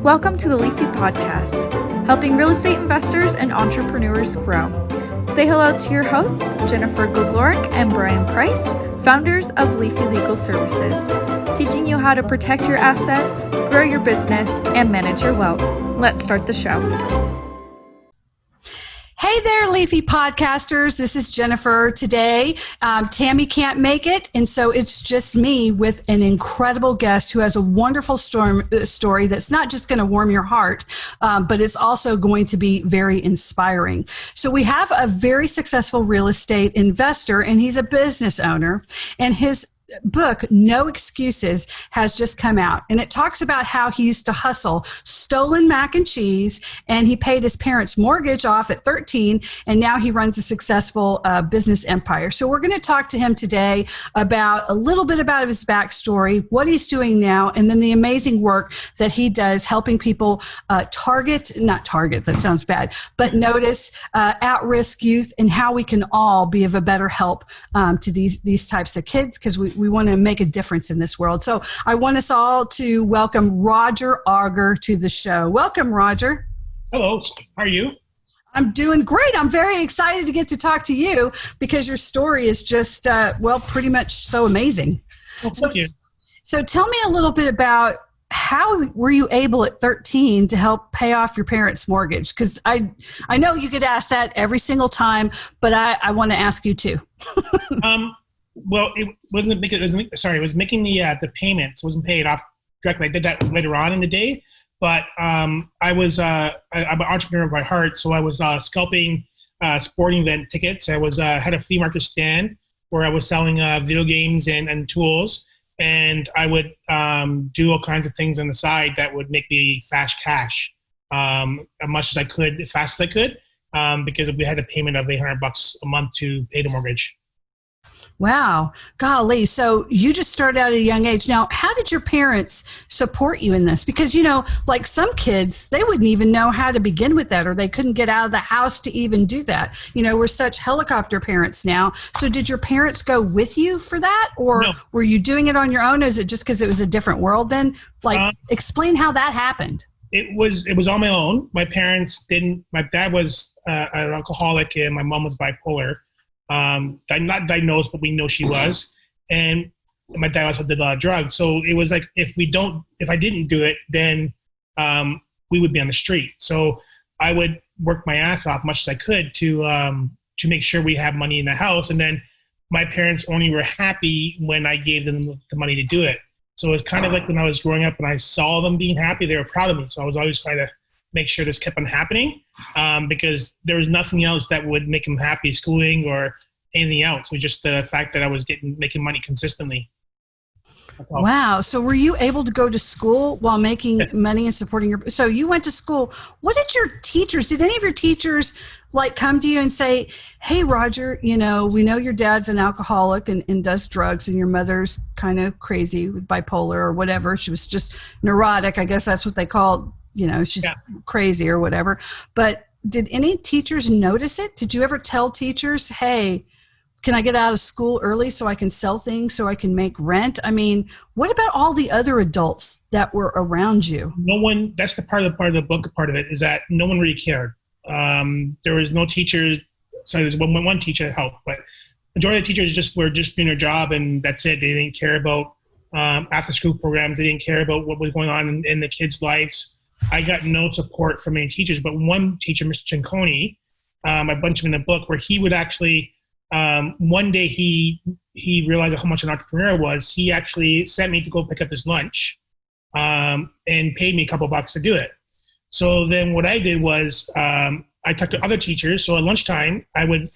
Welcome to the Leafy podcast, helping real estate investors and entrepreneurs grow. Say hello to your hosts, Jennifer Goglorick and Brian Price, founders of Leafy Legal Services, teaching you how to protect your assets, grow your business, and manage your wealth. Let's start the show. Hey there, Leafy podcasters. This is Jennifer. Today, Tammy can't make it, and so it's just me with an incredible guest who has a wonderful story that's not just going to warm your heart, but it's also going to be very inspiring. So we have a very successful real estate investor, and he's a business owner, and his book, No Excuses, has just come out, and it talks about how he used to hustle stolen mac and cheese, and he paid his parents' mortgage off at 13, and now he runs a successful business empire. So we're going to talk to him today about a little bit about his backstory, what he's doing now, and then the amazing work that he does helping people not target, that sounds bad, but notice at-risk youth and how we can all be of a better help to these types of kids, because we want to make a difference in this world. So I want us all to welcome Roger Auger to the show. Welcome, Roger. Hello. How are you? I'm doing great. I'm very excited to get to talk to you because your story is just, pretty much so amazing. Well, thank you. So tell me a little bit about how were you able at 13 to help pay off your parents' mortgage? Because I know you get asked that every single time, but I want to ask you too. Well, it was making the payments. It wasn't paid off directly. I did that later on in the day, but I'm an entrepreneur by heart, so I was scalping sporting event tickets. I was had a flea market stand where I was selling video games and tools, and I would do all kinds of things on the side that would make me fast cash as much as I could, as fast as I could, because we had a payment of $800 a month to pay the mortgage. Wow. Golly. So you just started out at a young age. Now, how did your parents support you in this? Because, like some kids, they wouldn't even know how to begin with that, or they couldn't get out of the house to even do that. We're such helicopter parents now. So did your parents go with you for that? Or No. Were you doing it on your own? Is it just because it was a different world then? Explain how that happened. It was on my own. My parents didn't. My dad was an alcoholic and my mom was bipolar. Not diagnosed, but we know she was. And my dad also did a lot of drugs. So it was like, if I didn't do it, then we would be on the street. So I would work my ass off much as I could to make sure we have money in the house. And then my parents only were happy when I gave them the money to do it. So it's kind of like when I was growing up and I saw them being happy, they were proud of me. So I was always trying to make sure this kept on happening, because there was nothing else that would make them happy, schooling or anything else. It was just the fact that I was making money consistently. Wow. So were you able to go to school while making money and supporting so you went to school. Did any of your teachers come to you and say, hey, Roger, we know your dad's an alcoholic and does drugs, and your mother's kind of crazy with bipolar or whatever. She was just neurotic. I guess that's what they called, she's crazy or whatever. But did any teachers notice it? Did you ever tell teachers, hey, can I get out of school early so I can sell things, so I can make rent? I mean, what about all the other adults that were around you? No one, that's the part of the book, part of it, is that no one really cared. There was no teachers. So there was one teacher that helped, but majority of the teachers were just doing their job, and that's it. They didn't care about after school programs. They didn't care about what was going on in the kids' lives. I got no support from any teachers, but one teacher, Mr. Cinconi, I bunch him in the book, where he would actually, one day he realized how much an entrepreneur I was. He actually sent me to go pick up his lunch and paid me a couple bucks to do it. So then what I did was I talked to other teachers. So at lunchtime, I would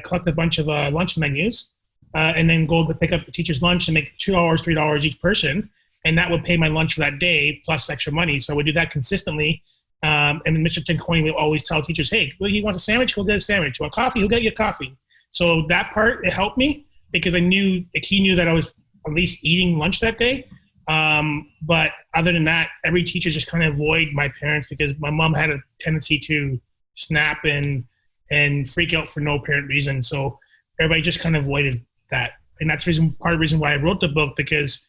collect a bunch of lunch menus and then go to pick up the teacher's lunch and make $2, $3 each person. And that would pay my lunch for that day plus extra money. So I would do that consistently. And then Mr. Cinconi would always tell teachers, hey, well, you want a sandwich? Go get a sandwich. You want coffee? He'll get you a coffee. So that part, it helped me because he knew that I was at least eating lunch that day. But other than that, every teacher just kind of avoid my parents because my mom had a tendency to snap and freak out for no apparent reason. So everybody just kind of avoided that. And that's part of the reason why I wrote the book, because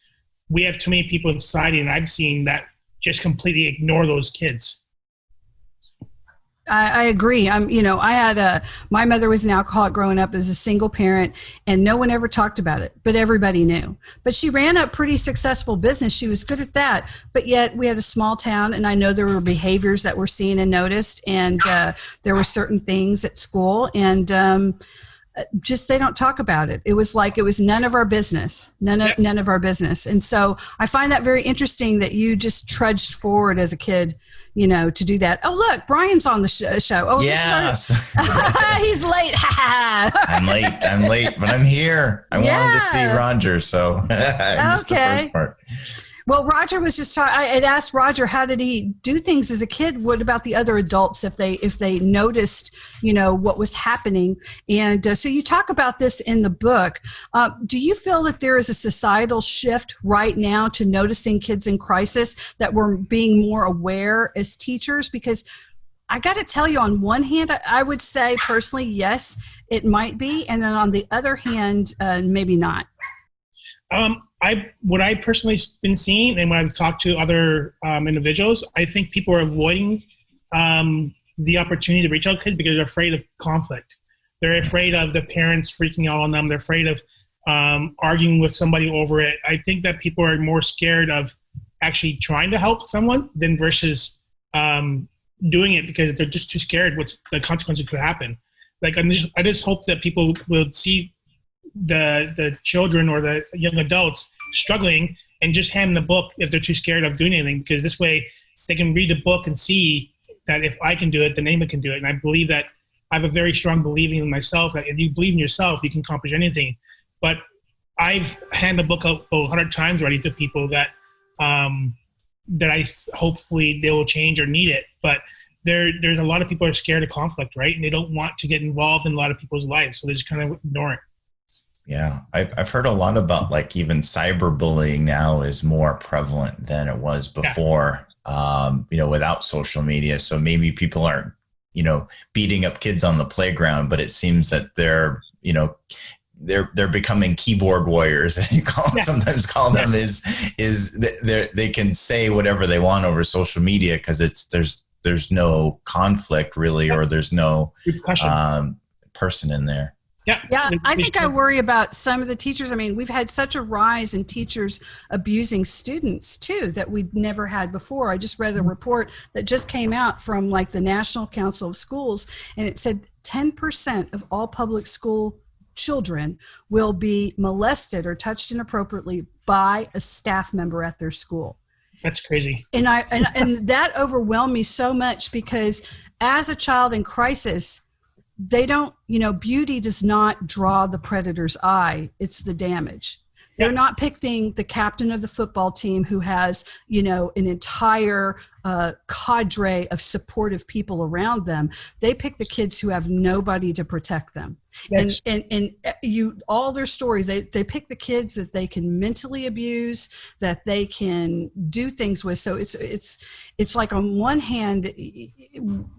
we have too many people in society, and I've seen that just completely ignore those kids. I agree. My mother was an alcoholic growing up as a single parent, and no one ever talked about it, but everybody knew. But she ran a pretty successful business. She was good at that. But yet we had a small town, and I know there were behaviors that were seen and noticed, and there were certain things at school, and just they don't talk about it. It was like it was none of our business, none of our business. And so I find that very interesting that you just trudged forward as a kid, to do that. Oh, look, Brian's on the show. Oh, yes. He's late. I'm late, but I'm here. I wanted to see Roger, so I missed the first part. Well, Roger was just talking. I had asked Roger, how did he do things as a kid? What about the other adults if they noticed, what was happening? And so you talk about this in the book. Do you feel that there is a societal shift right now to noticing kids in crisis, that we're being more aware as teachers? Because I got to tell you, on one hand, I would say personally, yes, it might be. And then on the other hand, maybe not. What I personally been seeing, and when I've talked to other individuals, I think people are avoiding the opportunity to reach out to kids because they're afraid of conflict. They're afraid of the parents freaking out on them. They're afraid of arguing with somebody over it. I think that people are more scared of actually trying to help someone than versus doing it because they're just too scared what the consequences could happen. Like I just hope that people will see the children or the young adults struggling and just hand them the book if they're too scared of doing anything, because this way they can read the book and see that if I can do it, then anyone can do it. And I believe that I have a very strong believing in myself that if you believe in yourself, you can accomplish anything. But I've handed the book out 100 times already to people that I hopefully they will change or need it. But there's a lot of people are scared of conflict, right? And they don't want to get involved in a lot of people's lives, so they just kind of ignore it. Yeah, I've heard a lot about like even cyberbullying now is more prevalent than it was before, without social media. So maybe people aren't, beating up kids on the playground, but it seems that they're becoming keyboard warriors. As you sometimes call them they can say whatever they want over social media because there's no conflict really, or there's no person in there. Yeah, I think I worry about some of the teachers. I mean, we've had such a rise in teachers abusing students too that we'd never had before. I just read a report that just came out from like the National Council of Schools, and it said 10% of all public school children will be molested or touched inappropriately by a staff member at their school. That's crazy. And that overwhelmed me so much because as a child in crisis, they don't, beauty does not draw the predator's eye. It's the damage. They're not picking the captain of the football team who has, an entire cadre of supportive people around them. They pick the kids who have nobody to protect them. Yes. And all their stories, they pick the kids that they can mentally abuse, that they can do things with. So it's like on one hand,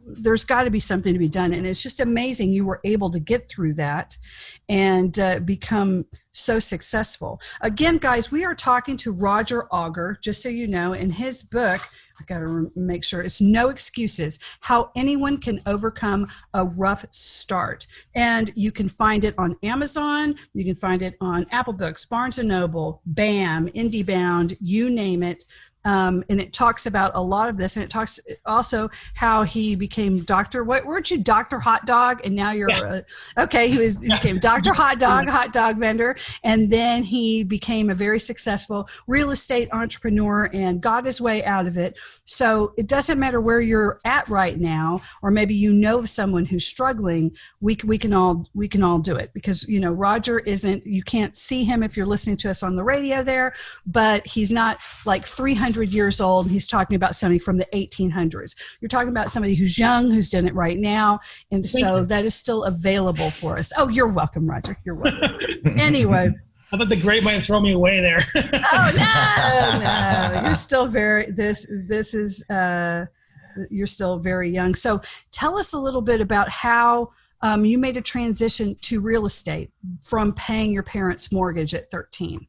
there's got to be something to be done. And it's just amazing you were able to get through that and become so successful. Again, guys, we are talking to Roger Auger, just so you know, in his book, I got to make sure it's No Excuses, How Anyone Can Overcome a Rough Start. And you can find it on Amazon. You can find it on Apple Books, Barnes & Noble, BAM, IndieBound, you name it. And it talks about a lot of this, and it talks also how he became Dr. What weren't you, Dr. Hot Dog? And now you're he became Dr. Hot dog vendor, and then he became a very successful real estate entrepreneur and got his way out of it. So it doesn't matter where you're at right now, or maybe someone who's struggling. We can all do it, because Roger isn't. You can't see him if you're listening to us on the radio there, but he's not like 300 years old and he's talking about something from the 1800s. You're talking about somebody who's young, who's done it right now, and so that is still available for us. Oh, you're welcome, Roger. You're welcome. Anyway, I thought the grape might have thrown me away there. Oh no! You're still very. You're still very young. So tell us a little bit about how you made a transition to real estate from paying your parents' mortgage at 13.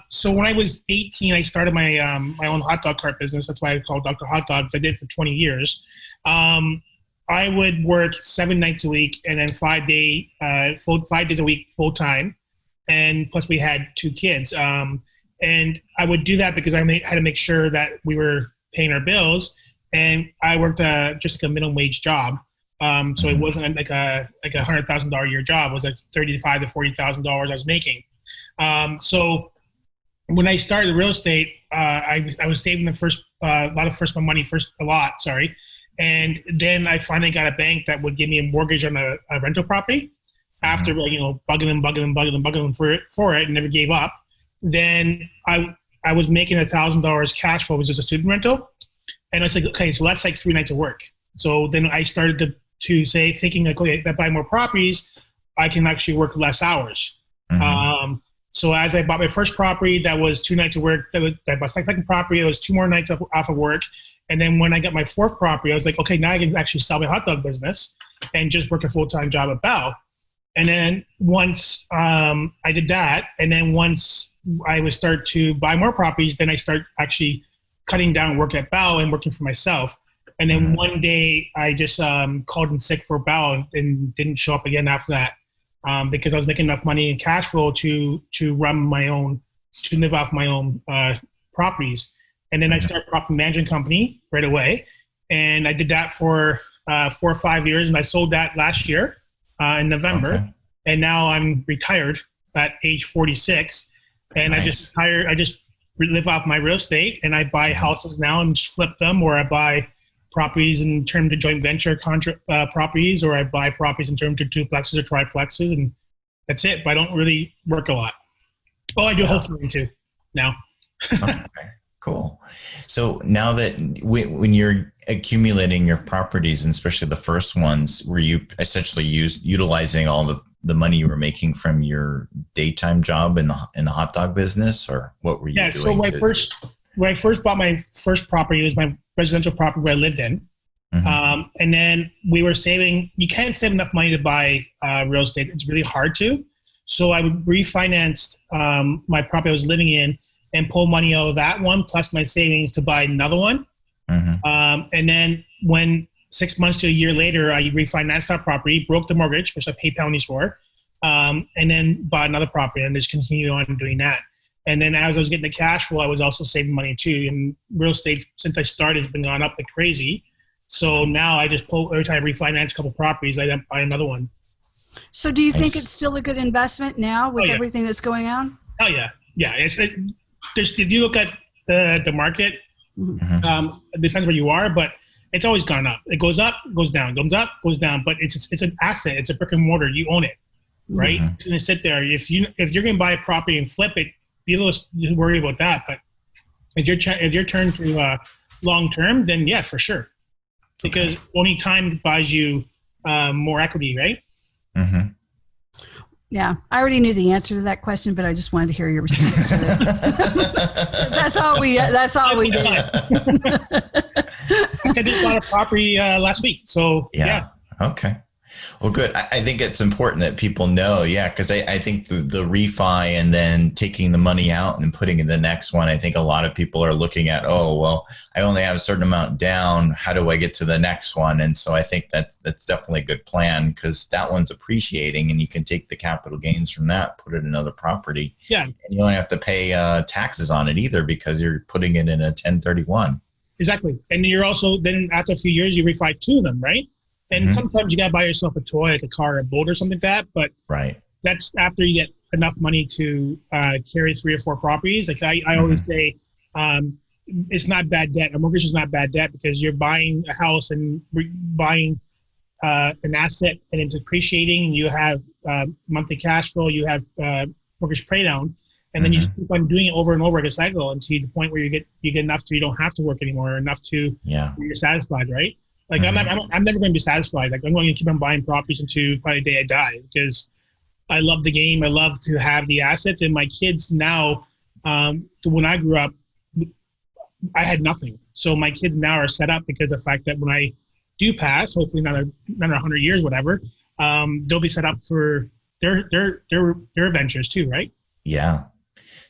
So when I was 18, I started my my own hot dog cart business. That's why I called Dr. Hot Dogs. I did it for 20 years. I would work 7 nights a week and then 5 days a week full time. And plus we had 2 kids. And I would do that because I had to make sure that we were paying our bills. And I worked just like a minimum wage job. So it wasn't like a $100,000 a year job. It was like $35,000 to $40,000 I was making. So when I started the real estate, I was saving a lot. And then I finally got a bank that would give me a mortgage on a rental property after, bugging them for it and never gave up. Then I was making $1,000 cash flow. It was just a student rental. And I was like, okay, so that's like 3 nights of work. So then I started thinking like, okay, if I buy more properties, I can actually work less hours. So as I bought my first property, that was 2 nights of work. I bought my second property, it was 2 more nights off of work. And then when I got my 4th property, I was like, okay, now I can actually sell my hot dog business and just work a full-time job at Bell. And then once I did that, and then once I would start to buy more properties, then I start actually cutting down work at Bell and working for myself. And then one day I just called in sick for Bell and didn't show up again after that because I was making enough money in cash flow to run my own, to live off my own properties. And then I started a property management company right away. And I did that for 4 or 5 years. And I sold that last year in November. Okay. And now I'm retired at age 46. And nice. I just live off my real estate, and I buy houses now and just flip them, or I buy properties in terms of joint venture properties, or I buy properties in terms of duplexes or triplexes, and that's it. But I don't really work a lot. Oh, I do wholesaling too now. Okay, cool. So now that when you're accumulating your properties, and especially the first ones, were you essentially utilizing all the money you were making from your daytime job in the hot dog business, or what were you doing? So when I first bought my first property, it was my residential property where I lived in. And then we were saving. You can't save enough money to buy real estate. It's really hard to. So I would refinance my property I was living in and pull money out of that one plus my savings to buy another one. And then when 6 months to a year later, I refinanced that property, broke the mortgage, which I paid penalties for, and then bought another property and just continued on doing that. And then as I was getting the cash flow, I was also saving money too. And real estate, since I started, has been going up like crazy. So now I just pull, every time I refinance a couple properties, I then buy another one. So do you think it's still a good investment now with everything that's going on? Oh yeah. Yeah. If you look at the market, it depends where you are, but it's always gone up. It goes up, goes down, goes up, goes down. But it's an asset. It's a brick and mortar. You own it, right? It's going to sit there. If you're going to buy a property and flip it, be a little worried about that. But if your turn to long term, then yeah, for sure. Because only time buys you more equity, right? Yeah, I already knew the answer to that question, but I just wanted to hear your response to it. That's all we did. I just bought a property last week, so yeah. Okay. Well, good. I think it's important that people know, because I think the refi and then taking the money out and putting in the next one, I think a lot of people are looking at, oh, well, I only have a certain amount down. How do I get to the next one? And so I think that's definitely a good plan because that one's appreciating and you can take the capital gains from that, put it in another property. Yeah. And you don't have to pay taxes on it either because you're putting it in a 1031. Exactly. And you're also, then after a few years, you refi 2 of them, right? And sometimes you got to buy yourself a toy, like a car, a boat or something like that. But that's after you get enough money to carry 3 or 4 properties. Like I always say, it's not bad debt. A mortgage is not bad debt because you're buying a house and buying an asset and it's appreciating. You have monthly cash flow. You have mortgage pay down. And then you just keep on doing it over and over like a cycle until the point where you get enough so you don't have to work anymore, or enough to where you're satisfied, right? Like I'm never going to be satisfied. Like I'm going to keep on buying properties until probably the day I die because I love the game. I love to have the assets. And my kids now, when I grew up, I had nothing. So my kids now are set up because of the fact that when I do pass, hopefully not 100 years, whatever, they'll be set up for their adventures too, right? Yeah.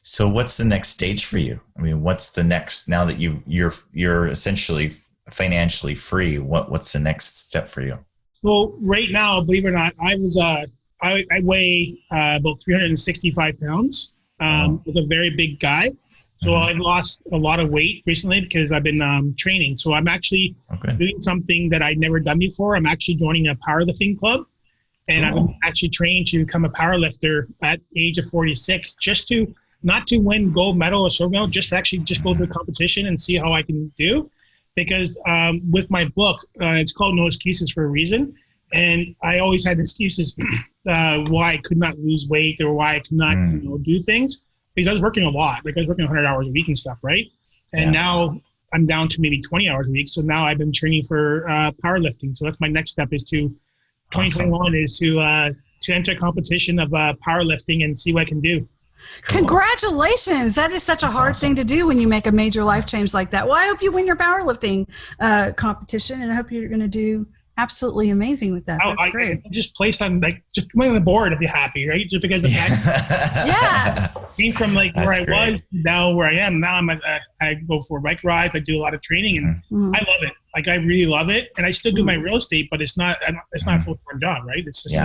So what's the next stage for you? I mean, what's the next, now that you're essentially financially free, what's the next step for you? Well, right now, believe it or not, I weigh about 365 pounds. I was a very big guy. So I've lost a lot of weight recently because I've been training. So I'm actually doing something that I'd never done before. I'm actually joining a powerlifting club. And I've been actually trained to become a powerlifter at the age of 46, just to not to win gold medal or silver medal, just to actually just go to the competition and see how I can do. Because with my book, it's called No Excuses for a reason. And I always had excuses why I could not lose weight or why I could not do things. Because I was working a lot. Like I was working 100 hours a week and stuff, right? And now I'm down to maybe 20 hours a week. So now I've been training for powerlifting. So that's my next step is to 2021 is to enter a competition of powerlifting and see what I can do. Cool. Congratulations. That is such a hard thing to do when you make a major life change like that. Well, I hope you win your powerlifting competition, and I hope you're going to do absolutely amazing with that. That's great. I just placed on, like, just come on the board, I'd be happy, right? Just because the fact came from like where I was now where I am. Now I'm I go for bike rides. I do a lot of training, and I love it. Like I really love it, and I still do my real estate, but it's not a full-time job, right? It's just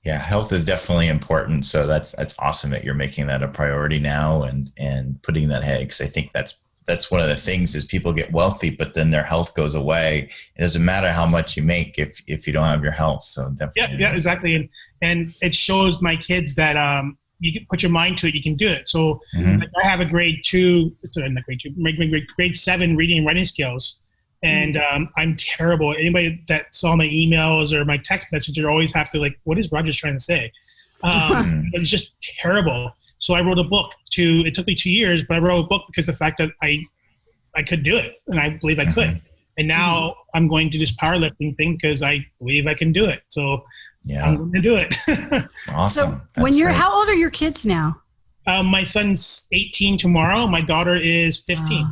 health is definitely important. So that's awesome that you're making that a priority now and putting that ahead. Because I think that's one of the things is people get wealthy, but then their health goes away. It doesn't matter how much you make if you don't have your health. So definitely. Yeah, exactly. And it shows my kids that you can put your mind to it, you can do it. So like I have a grade 7 reading and writing skills. And I'm terrible. Anybody that saw my emails or my text messages always have to like, what is Roger trying to say? It's just terrible. So I wrote a book it took me 2 years, but I wrote a book because the fact that I could do it, and I believe I could. And now I'm going to this powerlifting thing because I believe I can do it. So I'm going to do it. Awesome. So how old are your kids now? My son's 18 tomorrow. My daughter is 15.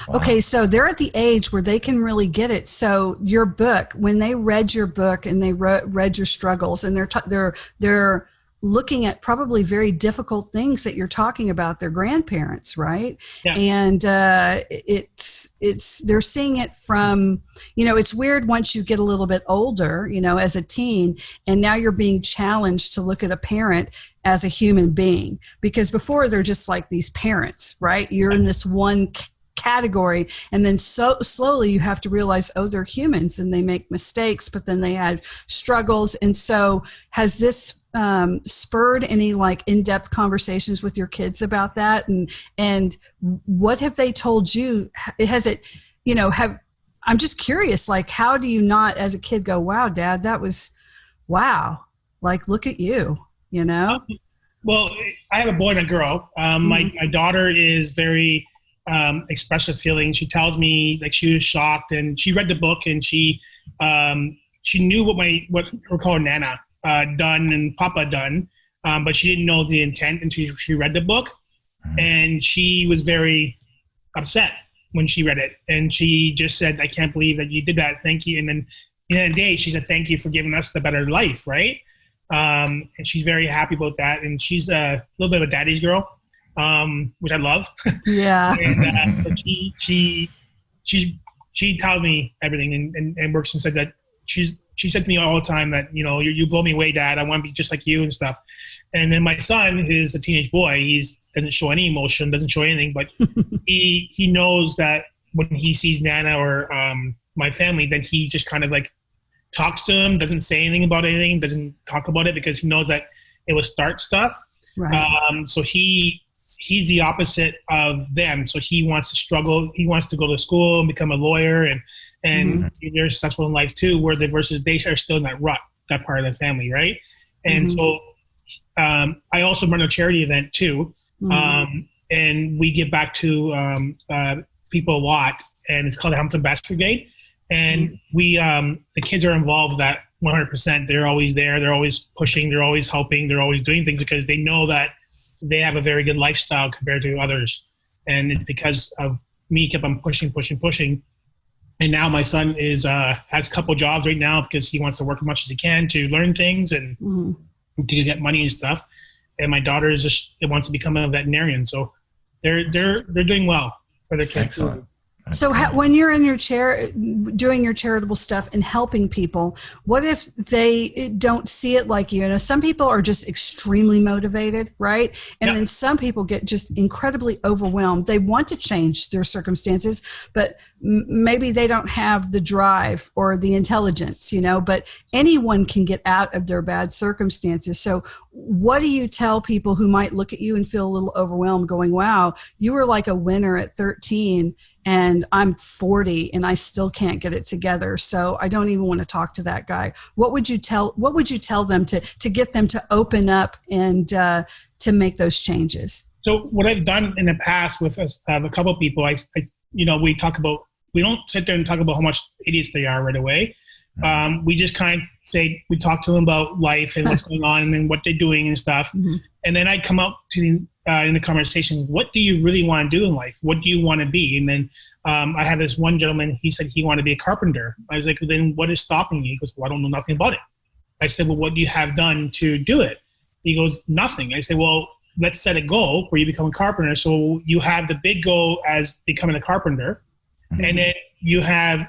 Wow. Okay, so they're at the age where they can really get it. So your book, when they read your book and they read your struggles, and they're looking at probably very difficult things that you're talking about, their grandparents, right? Yeah. And they're seeing it from, it's weird once you get a little bit older, as a teen, and now you're being challenged to look at a parent as a human being, because before they're just like these parents, right? You're in this one category, and then so slowly you have to realize, they're humans and they make mistakes, but then they had struggles. And so has this spurred any like in-depth conversations with your kids about that? And what have they told you? I'm just curious, like, how do you not as a kid go, wow, Dad, that was, wow. Like, look at you, Well, I have a boy and a girl. My daughter is very expressive feelings. She tells me like she was shocked, and she read the book, and she knew what we call Nana done and Papa done, but she didn't know the intent until she read the book, and she was very upset when she read it, and she just said, "I can't believe that you did that. Thank you." And then at the end of the day, she said, "Thank you for giving us the better life," right? And she's very happy about that, and she's a little bit of a daddy's girl. Which I love. Yeah. And so she told me everything and works and said that she said to me all the time that, you blow me away, Dad. I want to be just like you and stuff. And then my son is a teenage boy. He doesn't show any emotion, doesn't show anything, but he knows that when he sees Nana or my family, then he just kind of like talks to him, doesn't say anything about anything, doesn't talk about it because he knows that it will start stuff. Right. So he's the opposite of them. So he wants to struggle. He wants to go to school and become a lawyer and they're successful in life too, versus they are still in that rut, that part of the family. Right. And so I also run a charity event too. And we give back to people a lot, and it's called the Hamilton Basket Brigade. And we, the kids are involved with that 100%. They're always there. They're always pushing. They're always helping. They're always doing things because they know that they have a very good lifestyle compared to others. And it's because of me kept on pushing. And now my son has a couple jobs right now because he wants to work as much as he can to learn things and to get money and stuff. and my daughter wants to become a veterinarian. So they're doing well for their kids. Excellent. So when you're in your chair doing your charitable stuff and helping people, what if they don't see it like you? You know, some people are just extremely motivated, right? And then some people get just incredibly overwhelmed. They want to change their circumstances, but maybe they don't have the drive or the intelligence, you know, but anyone can get out of their bad circumstances. So what do you tell people who might look at you and feel a little overwhelmed going, wow, you were like a winner at 13 and I'm 40 and I still can't get it together. So I don't even want to talk to that guy. What would you tell them to get them to open up and to make those changes? So what I've done in the past with a couple of people, we don't sit there and talk about how much idiots they are right away. We just kind of say, we talk to them about life and what's going on and what they're doing and stuff. Mm-hmm. And then I come up to in the conversation, what do you really want to do in life? What do you want to be? And then I had this one gentleman, he said he wanted to be a carpenter. I was like, well, then what is stopping you? He goes, well, I don't know nothing about it. I said, well, what do you have done to do it? He goes, nothing. I said, well, let's set a goal for you to become a carpenter. So you have the big goal as becoming a carpenter. Mm-hmm. And then you have,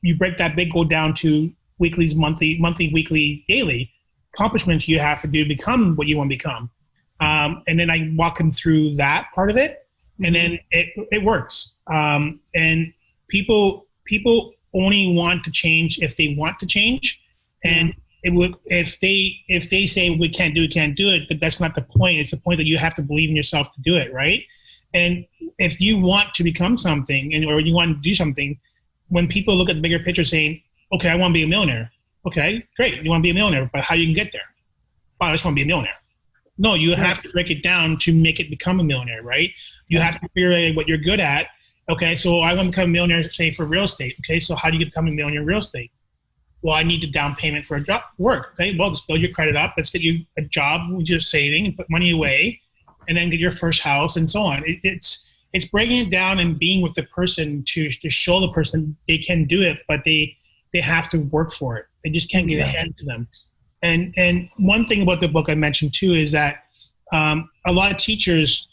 you break that big goal down to weeklies, monthly, weekly, daily accomplishments you have to do to become what you want to become. And then I walk them through that part of it, and then it works. And people only want to change if they want to change. And if they say we can't do it, but that's not the point. It's the point that you have to believe in yourself to do it, right? And if you want to become something or you want to do something, when people look at the bigger picture saying, okay, I want to be a millionaire. Okay, great. You want to be a millionaire, but how you can get there? Oh, I just want to be a millionaire. No, you have to break it down to make it become a millionaire, right? You have to figure out what you're good at. Okay, so I want to become a millionaire, say, for real estate. Okay, so how do you become a millionaire in real estate? Well, I need the down payment for a job work. Okay, well, just build your credit up. Let's get you a job with your saving and put money away, and then get your first house and so on. It's breaking it down and being with the person to show the person they can do it, but they have to work for it. They just can't get ahead to them. And one thing about the book I mentioned too is that a lot of teachers,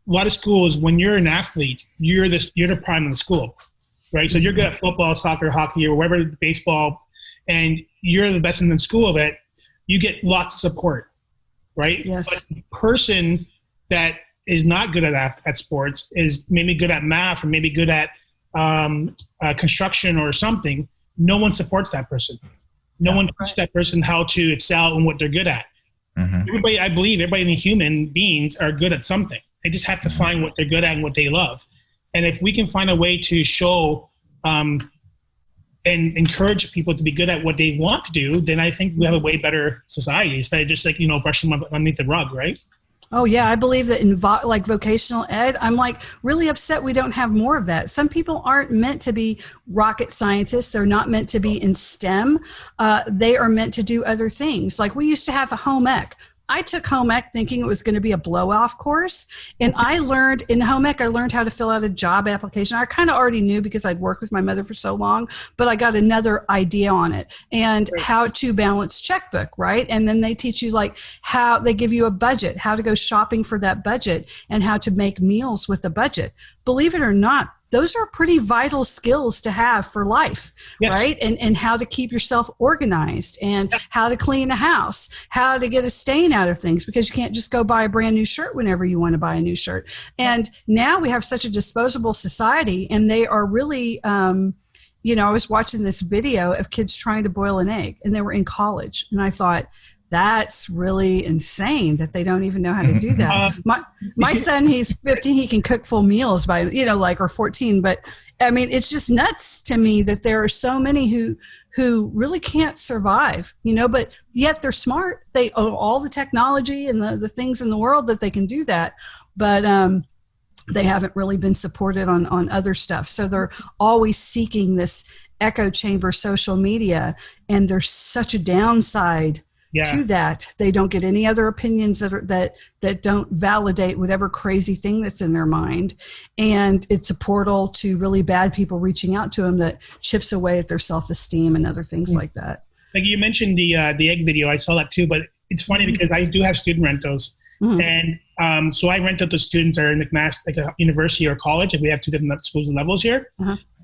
a lot of schools, when you're an athlete, you're the prime of the school, right? So you're good at football, soccer, hockey, or whatever, baseball, and you're the best in the school of it. You get lots of support, right? Yes. But the person that is not good at sports, is maybe good at math or maybe good at construction or something, no one supports that person. No one teaches that person how to excel in what they're good at. Mm-hmm. I believe everybody in the human beings are good at something. They just have to find what they're good at and what they love. And if we can find a way to show and encourage people to be good at what they want to do, then I think we have a way better society instead of just brushing them underneath the rug, right? Oh, yeah. I believe that in vocational ed, I'm really upset we don't have more of that. Some people aren't meant to be rocket scientists. They're not meant to be in STEM. They are meant to do other things. Like we used to have a home ec. I took home ec thinking it was going to be a blow-off course. And I learned in home ec, I learned how to fill out a job application. I kind of already knew because I'd worked with my mother for so long, but I got another idea on it and how to balance checkbook, right? And then they teach you how they give you a budget, how to go shopping for that budget and how to make meals with the budget. Believe it or not, those are pretty vital skills to have for life, right? And how to keep yourself organized and how to clean a house, how to get a stain out of things, because you can't just go buy a brand new shirt whenever you want to buy a new shirt. And now we have such a disposable society, and they are really, I was watching this video of kids trying to boil an egg, and they were in college. And I thought, that's really insane that they don't even know how to do that. My son, he's 15, he can cook full meals by, or 14. But I mean, it's just nuts to me that there are so many who really can't survive, but yet they're smart. They own all the technology and the things in the world that they can do that. But they haven't really been supported on other stuff. So they're always seeking this echo chamber social media. And there's such a downside to that. They don't get any other opinions that don't validate whatever crazy thing that's in their mind. And it's a portal to really bad people reaching out to them that chips away at their self-esteem and other things like that. Like you mentioned the egg video, I saw that too, but it's funny because I do have student rentals. And so I rent out the students that are in like a university or college, and we have two different schools and levels here.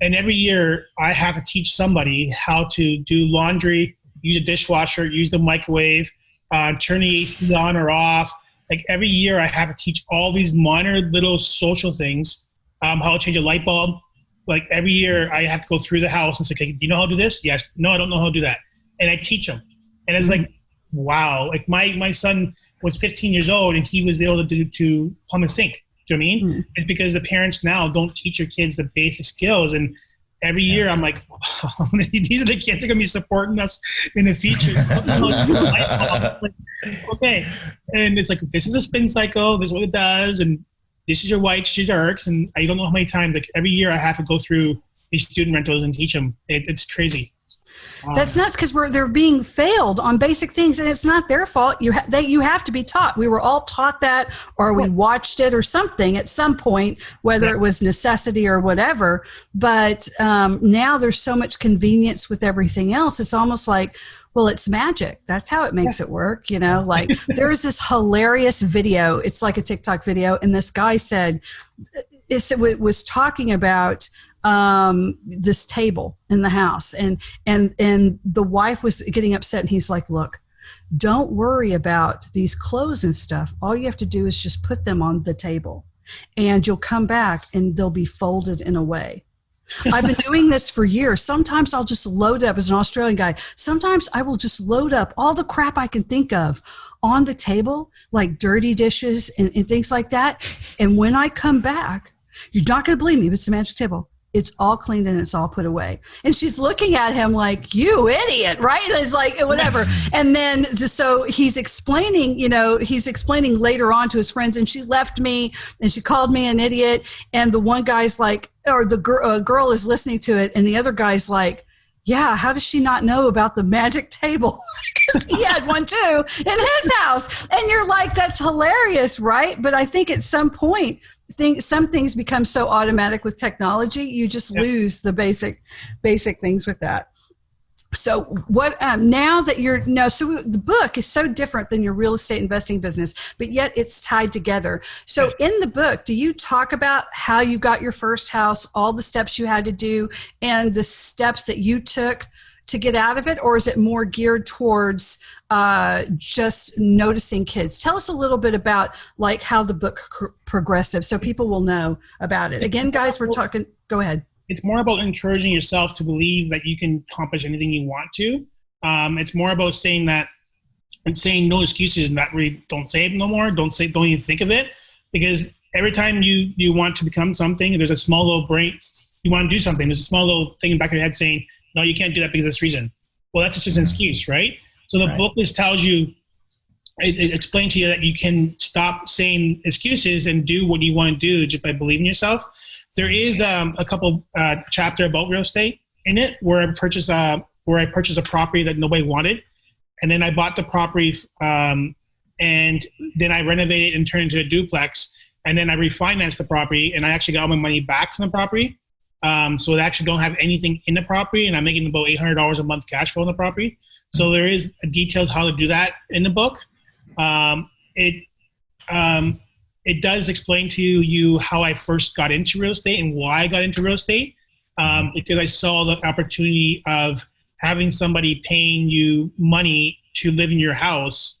And every year I have to teach somebody how to do laundry, use a dishwasher, use the microwave, turn the AC on or off. Like every year I have to teach all these minor little social things, how to change a light bulb. Like every year I have to go through the house and say, okay, do you know how to do this? Yes. No, I don't know how to do that. And I teach them. And it's like, wow. Like my son was 15 years old and he was able to plumb a sink. Do you know what I mean? It's because the parents now don't teach your kids the basic skills. And every year I'm like, wow, these are the kids that are going to be supporting us in the future. Like, okay. And it's like, this is a spin cycle. This is what it does. And this is your whites, this is your darks. And I don't know how many times, like every year I have to go through these student rentals and teach them. It's crazy. That's nuts because they're being failed on basic things, and it's not their fault. You have to be taught. We were all taught that, or we watched it or something at some point, whether it was necessity or whatever. But now there's so much convenience with everything else. It's almost like, well, it's magic. That's how it makes it work. You know, like there's this hilarious video. It's like a TikTok video, and this guy said, it was talking about this table in the house, and the wife was getting upset, and he's like, look, don't worry about these clothes and stuff. All you have to do is just put them on the table, and you'll come back and they'll be folded in a way. I've been doing this for years. Sometimes I'll just load up, as an Australian guy, sometimes I will just load up all the crap I can think of on the table, like dirty dishes and things like that. And when I come back, you're not going to believe me, but it's a magic table. It's all cleaned and it's all put away. And she's looking at him like, you idiot, right? It's like, whatever. And then, so he's explaining later on to his friends, and she left me and she called me an idiot. And the one guy's like, or the girl is listening to it, and the other guy's like, yeah, how does she not know about the magic table? Because he had one too in his house. And you're like, that's hilarious, right? But I think at some point, some things become so automatic with technology, you just lose the basic things with that. So what now that so the book is so different than your real estate investing business, but yet it's tied together. So in the book, do you talk about how you got your first house, all the steps you had to do, and the steps that you took to get out of it, or is it more geared towards just noticing kids? Tell us a little bit about like how the book progressive, so people will know about it. Again, guys, we're talking. Go ahead. It's more about encouraging yourself to believe that you can accomplish anything you want to. It's more about saying no excuses, and that really don't say it no more. Don't even think of it, because every time you want to become something, there's a small little brain. You want to do something. There's a small little thing in the back of your head saying, no, you can't do that because of this reason. Well, that's just an excuse, right? So the book just tells you, it explains to you that you can stop saying excuses and do what you want to do just by believing yourself. There is a couple chapter about real estate in it where I purchased a property that nobody wanted, and then I bought the property, and then I renovated and turned it into a duplex, and then I refinanced the property, and I actually got all my money back from the property. So I actually don't have anything in the property, and I'm making about $800 a month cash flow in the property. So there is details how to do that in the book. It does explain to you how I first got into real estate and why I got into real estate, because I saw the opportunity of having somebody paying you money to live in your house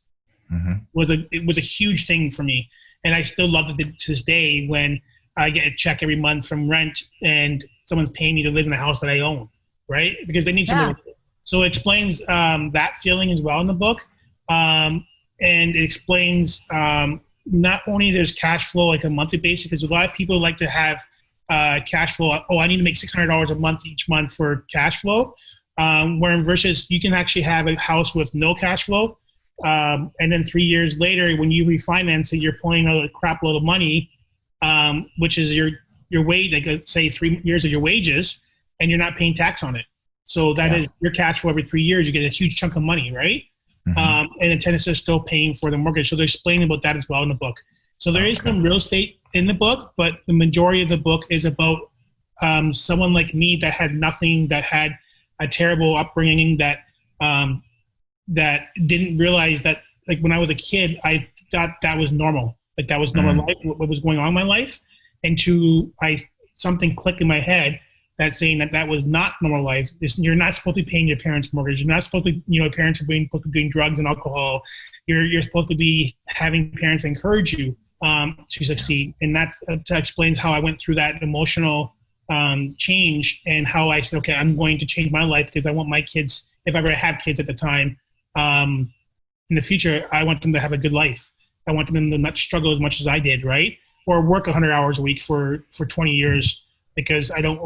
was a huge thing for me. And I still love it to this day when I get a check every month from rent and someone's paying me to live in the house that I own, right? Because they need something. So it explains that feeling as well in the book. And it explains not only there's cash flow like a monthly basis, because a lot of people like to have cash flow. Oh, I need to make $600 a month each month for cash flow. Where versus you can actually have a house with no cash flow. And then 3 years later, when you refinance it, you're pulling out a crap load of money, which is your wage, like say 3 years of your wages, and you're not paying tax on it. So that is your cash flow every 3 years. You get a huge chunk of money, right? And the tenants are still paying for the mortgage. So they're explaining about that as well in the book. So there is some real estate in the book, but the majority of the book is about someone like me that had nothing, that had a terrible upbringing, that didn't realize that like when I was a kid, I thought that was normal. Like that was normal life, what was going on in my life. And something clicked in my head that saying that was not normal life. You're not supposed to be paying your parents' mortgage. You're not supposed to, parents are supposed to be doing drugs and alcohol. You're supposed to be having parents encourage you to succeed. And that explains how I went through that emotional change, and how I said, okay, I'm going to change my life because I want my kids, if I ever have kids at the time, in the future, I want them to have a good life. I want them to not struggle as much as I did, right? Or work 100 hours a week for 20 years, because I don't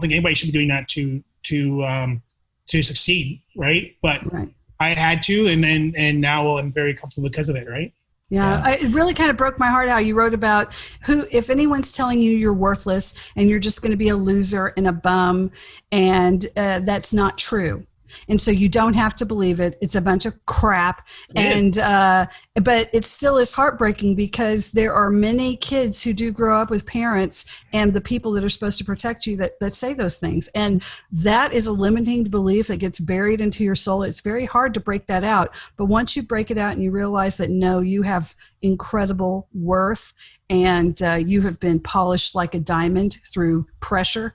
think anybody should be doing that to succeed, right? But I had to, and now I'm very comfortable because of it, right? Yeah. It really kind of broke my heart how you wrote about if anyone's telling you you're worthless and you're just going to be a loser and a bum, and that's not true. And so you don't have to believe it. It's a bunch of crap. And, but it still is heartbreaking, because there are many kids who do grow up with parents and the people that are supposed to protect you that say those things. And that is a limiting belief that gets buried into your soul. It's very hard to break that out. But once you break it out and you realize that, no, you have incredible worth, and you have been polished like a diamond through pressure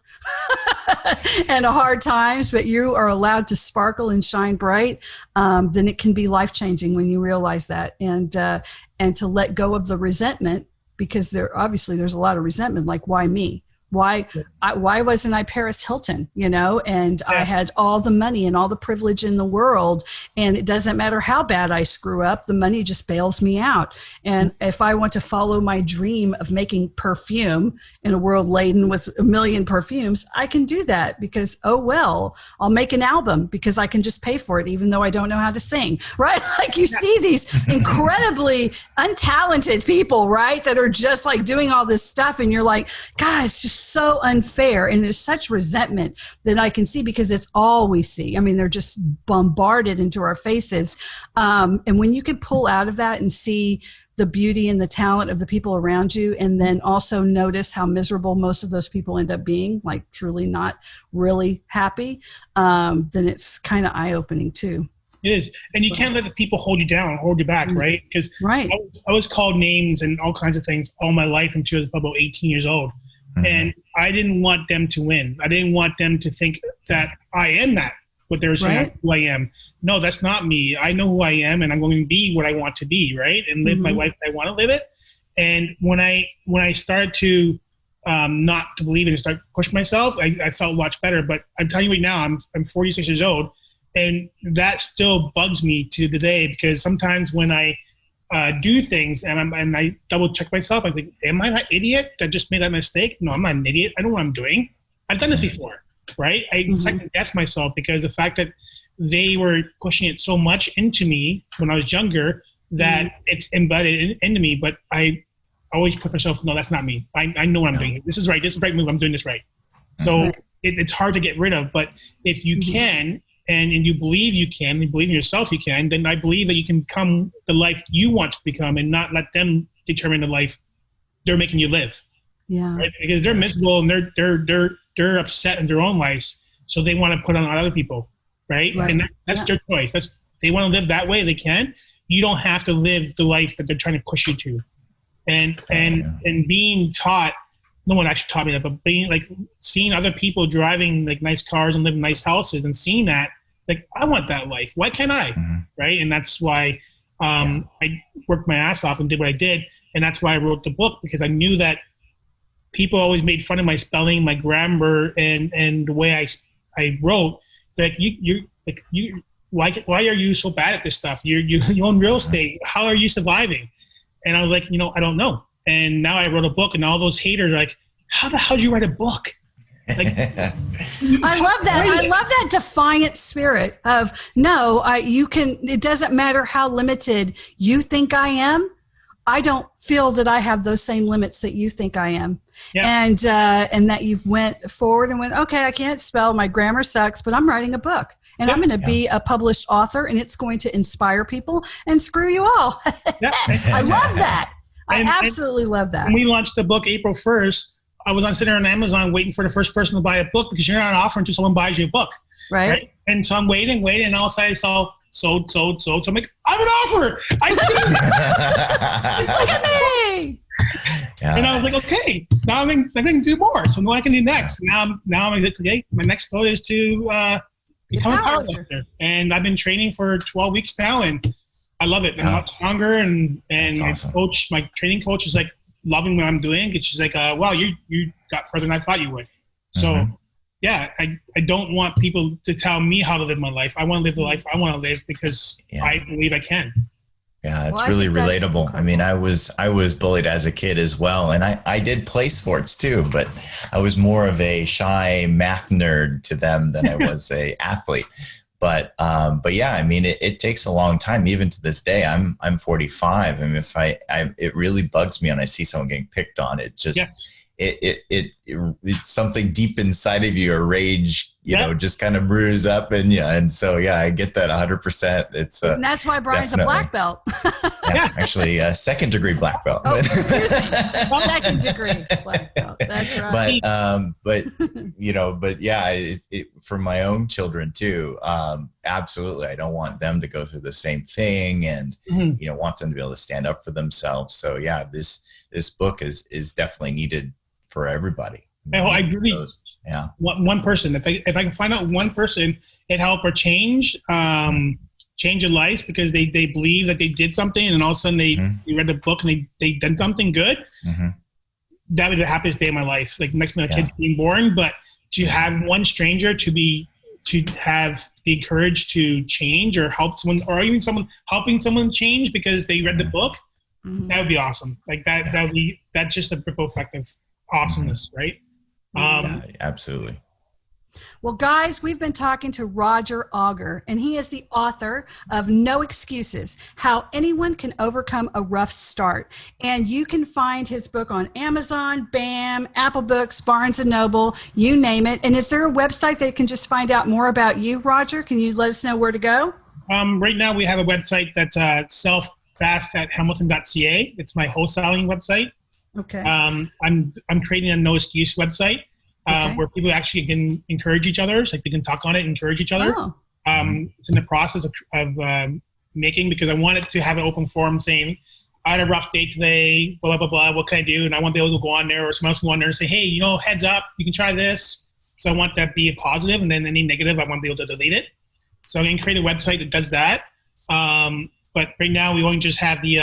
and hard times, but you are allowed to sparkle and shine bright, then it can be life-changing when you realize that. And to let go of the resentment, because there's a lot of resentment, like, why me? Why wasn't I Paris Hilton, and I had all the money and all the privilege in the world, and it doesn't matter how bad I screw up, the money just bails me out. And if I want to follow my dream of making perfume in a world laden with a million perfumes, I can do that, because, I'll make an album because I can just pay for it, even though I don't know how to sing, right? Like, you see these incredibly untalented people, right, that are just like doing all this stuff, and you're like, God, it's just so unfair. And there's such resentment that I can see, because it's all we see. I mean, they're just bombarded into our faces. And when you can pull out of that and see the beauty and the talent of the people around you, and then also notice how miserable most of those people end up being, like truly not really happy, then it's kind of eye-opening too. It is. And you can't let the people hold you down, hold you back, right? Because I was called names and all kinds of things all my life until I was about 18 years old. And I didn't want them to win. I didn't want them to think that I am what they're saying who I am. No, that's not me. I know who I am, and I'm going to be what I want to be, right? And live my life I want to live it. And when I started to not to believe it and start push myself, I felt much better. But I'm telling you right now, I'm 46 years old, and that still bugs me to today, because sometimes when I do things and I double check myself, I think, am I that idiot that just made that mistake? No, I'm not an idiot. I know what I'm doing. I've done this before, right? I second guess myself, because the fact that they were pushing it so much into me when I was younger that it's embedded into me. But I always put myself, no, that's not me. I know what I'm doing. This is right. This is the right move. I'm doing this right. So it's hard to get rid of. But if you can, and you believe you can, and believe in yourself you can, then I believe that you can become the life you want to become, and not let them determine the life they're making you live. Yeah. Right? Because they're miserable and they're upset in their own lives, so they want to put on other people, right? And that's their choice. They want to live that way, they can. You don't have to live the life that they're trying to push you to. And being taught, no one actually taught me that, but being like seeing other people driving like nice cars and living in nice houses, and seeing that, like, I want that life. Why can't I? Right. And that's why I worked my ass off and did what I did. And that's why I wrote the book, because I knew that people always made fun of my spelling, my grammar, and the way I wrote. Like, why are you so bad at this stuff? You own real estate. How are you surviving? And I was like, I don't know. And now I wrote a book, and all those haters are like, how the hell did you write a book? Like, I love that. I love that defiant spirit of, no, it doesn't matter how limited you think I am. I don't feel that I have those same limits that you think I am. Yeah. And that you've went forward and went, okay, I can't spell, my grammar sucks, but I'm writing a book. And I'm going to be a published author, and it's going to inspire people, and screw you all. I love that. I absolutely love that. When we launched the book April 1st, I was sitting on Amazon waiting for the first person to buy a book, because you're not offering until someone buys you a book. Right? And so I'm waiting, and all of a sudden I saw sold. So I'm like, I have an offer. Just look at me. Yeah. And I was like, okay, now I'm going to do more. So what I can do next? Now I'm like, okay, my next goal is to become a powerlifter. And I've been training for 12 weeks now, and I love it. I'm a lot stronger, and awesome. My training coach is like loving what I'm doing. And she's like, wow, you got further than I thought you would. So yeah, I don't want people to tell me how to live my life. I want to live the life I want to live because I believe I can. Yeah, it's really relatable. I mean, I was bullied as a kid as well. And I did play sports too, but I was more of a shy math nerd to them than I was a athlete. But yeah, I mean, it takes a long time. Even to this day, I'm 45. I mean, if it really bugs me when I see someone getting picked on. It just, it's something deep inside of you, a rage, you know, just kind of brews up. And so, yeah, I get that 100%. And that's why Brian's definitely a black belt. Actually, second degree black belt. Oh, excuse me. Second degree black belt. That's right. But yeah, for my own children too. Absolutely. I don't want them to go through the same thing, and, want them to be able to stand up for themselves. So yeah, this book is definitely needed for everybody. I agree. One person. If I can find out one person it help or change their lives because they believe that they did something, and all of a sudden they read the book and they done something good, that would be the happiest day of my life. Like next to my kids being born, but to have one stranger to have the courage to change or help someone, or even someone helping someone change because they read the book, that would be awesome. Like that's just a ripple effect of awesomeness, right? Yeah, absolutely. Well, guys, we've been talking to Roger Auger, and he is the author of No Excuses, How Anyone Can Overcome a Rough Start. And you can find his book on Amazon, BAM, Apple Books, Barnes & Noble, you name it. And is there a website that can just find out more about you, Roger? Can you let us know where to go? Right now we have a website that's selffast@hamilton.ca. It's my wholesaling website. Okay. I'm creating a No Excuse website. Where people actually can encourage each other, so like they can talk on it and encourage each other. Oh. It's in the process of making, because I wanted to have an open forum saying, I had a rough day today, blah, blah, blah, blah, what can I do? And I want to be able to go on there, or someone else can go on there and say, hey, heads up, you can try this. So I want that to be a positive, and then any negative, I want to be able to delete it. So I'm going to create a website that does that. But right now, we only just have the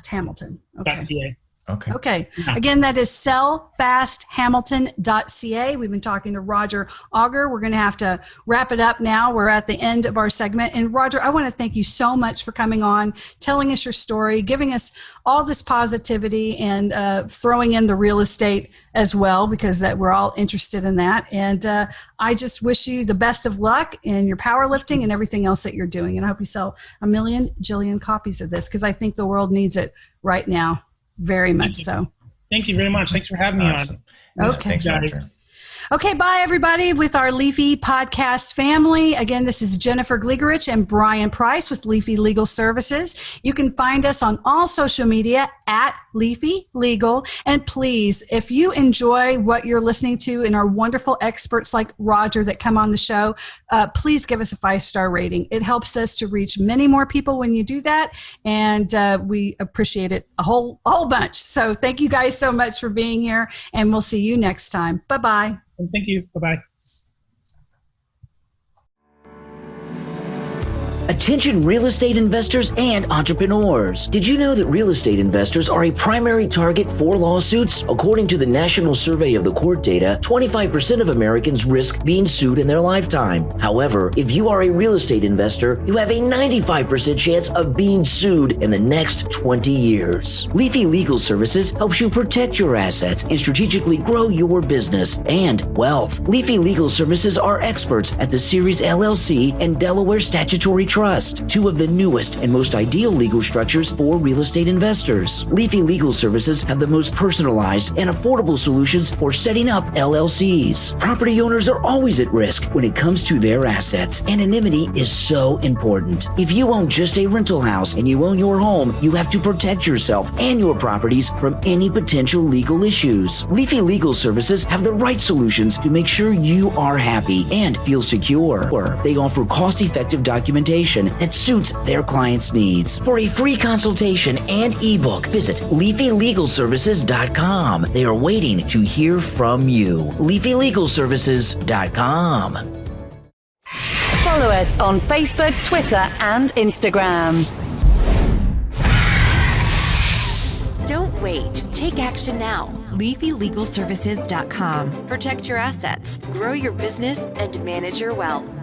Hamilton. Okay. Okay. Again, that is sellfasthamilton.ca. We've been talking to Roger Auger. We're going to have to wrap it up now. We're at the end of our segment. And Roger, I want to thank you so much for coming on, telling us your story, giving us all this positivity, and throwing in the real estate as well, because we're all interested in that. And I just wish you the best of luck in your powerlifting and everything else that you're doing. And I hope you sell a million jillion copies of this, because I think the world needs it right now. Very much so. Thank you very much. Thanks for having me on. Okay. Thanks, Roger. Okay, bye everybody with our Leafy podcast family. Again, this is Jennifer Gligerich and Brian Price with Leafy Legal Services. You can find us on all social media at Leafy Legal. And please, if you enjoy what you're listening to and our wonderful experts like Roger that come on the show, please give us a 5-star rating. It helps us to reach many more people when you do that. And we appreciate it a whole bunch. So thank you guys so much for being here, and we'll see you next time. Bye-bye. Thank you. Bye-bye. Attention real estate investors and entrepreneurs. Did you know that real estate investors are a primary target for lawsuits? According to the National Survey of the Court data, 25% of Americans risk being sued in their lifetime. However, if you are a real estate investor, you have a 95% chance of being sued in the next 20 years. Leafy Legal Services helps you protect your assets and strategically grow your business and wealth. Leafy Legal Services are experts at the Series LLC and Delaware Statutory Trust trust, two of the newest and most ideal legal structures for real estate investors. Leafy Legal Services have the most personalized and affordable solutions for setting up LLCs. Property owners are always at risk when it comes to their assets. Anonymity is so important. If you own just a rental house and you own your home, you have to protect yourself and your properties from any potential legal issues. Leafy Legal Services have the right solutions to make sure you are happy and feel secure. They offer cost-effective documentation that suits their clients' needs. For a free consultation and ebook, visit LeafyLegalServices.com. They are waiting to hear from you. LeafyLegalServices.com. Follow us on Facebook, Twitter, and Instagram. Don't wait. Take action now. LeafyLegalServices.com. Protect your assets, grow your business, and manage your wealth.